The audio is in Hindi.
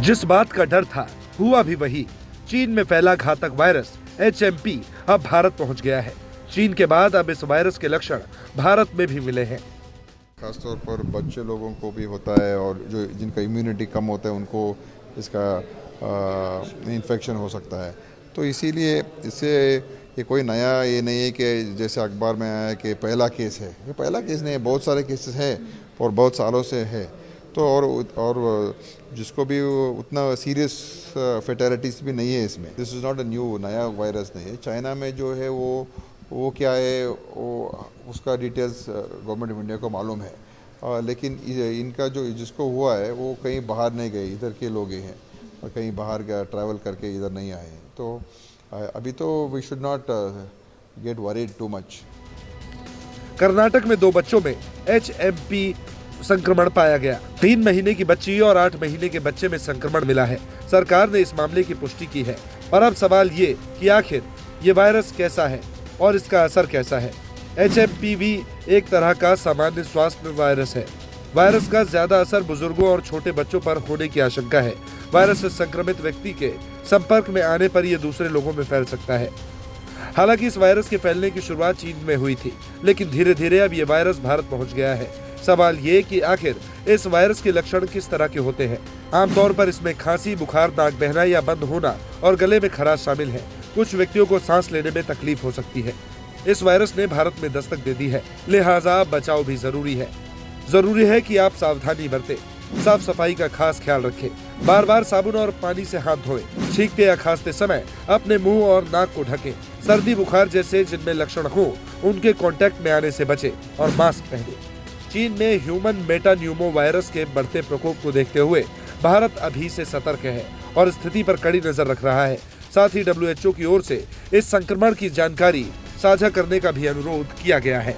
जिस बात का डर था हुआ भी वही। चीन में फैला घातक वायरस HMP अब भारत पहुंच गया है। चीन के बाद अब इस वायरस के लक्षण भारत में भी मिले हैं। खासतौर पर बच्चे लोगों को भी होता है और जो जिनका इम्यूनिटी कम होता है उनको इसका इन्फेक्शन हो सकता है। तो इसीलिए इससे ये कोई नया ये नहीं है कि जैसे अखबार में आया कि पहला केस है। ये पहला केस नहीं है, बहुत सारे केसेस हैं और बहुत सालों से है। तो और जिसको भी उतना सीरियस फेटलिटीज़ भी नहीं है इसमें। This is not a new, नया वायरस नहीं है। चाइना में जो है वो क्या है, वो उसका डिटेल्स गवर्नमेंट ऑफ इंडिया को मालूम है। लेकिन इनका जो जिसको हुआ है वो कहीं बाहर नहीं गए, इधर के लोग ही हैं और कहीं बाहर गया ट्रैवल करके इधर नहीं आए हैं। तो अभी तो we should not get worried too much. Karnataka में 2 बच्चों में HMP संक्रमण पाया गया। 3 महीने की बच्ची और 8 महीने के बच्चे में संक्रमण मिला है। सरकार ने इस मामले की पुष्टि की है और अब सवाल ये कि आखिर ये वायरस कैसा है और इसका असर कैसा है। HMPV एक तरह का सामान्य स्वास्थ्य वायरस है। वायरस का ज्यादा असर बुजुर्गों और छोटे बच्चों पर होने की आशंका है। वायरस से संक्रमित व्यक्ति के संपर्क में आने पर यह दूसरे लोगों में फैल सकता है। हालांकि इस वायरस के फैलने की शुरुआत चीन में हुई थी, लेकिन धीरे धीरे अब ये वायरस भारत पहुंच गया है। सवाल ये कि आखिर इस वायरस के लक्षण किस तरह के होते हैं। आमतौर पर इसमें खांसी, बुखार, नाक बहना या बंद होना और गले में खराश शामिल है। कुछ व्यक्तियों को सांस लेने में तकलीफ हो सकती है। इस वायरस ने भारत में दस्तक दे दी है, लिहाजा बचाव भी जरूरी है। जरूरी है कि आप सावधानी बरतें, साफ सफाई का खास ख्याल रखें, बार बार साबुन और पानी से हाथ धोएं, छींकते या खांसते समय अपने मुंह और नाक को ढकें। सर्दी, बुखार जैसे जिनमें लक्षण हो उनके कांटेक्ट में आने से बचें और मास्क पहनें। चीन में ह्यूमन मेटान्यूमो वायरस के बढ़ते प्रकोप को देखते हुए भारत अभी से सतर्क है और स्थिति पर कड़ी नजर रख रहा है। साथ ही WHO की ओर से इस संक्रमण की जानकारी साझा करने का भी अनुरोध किया गया है।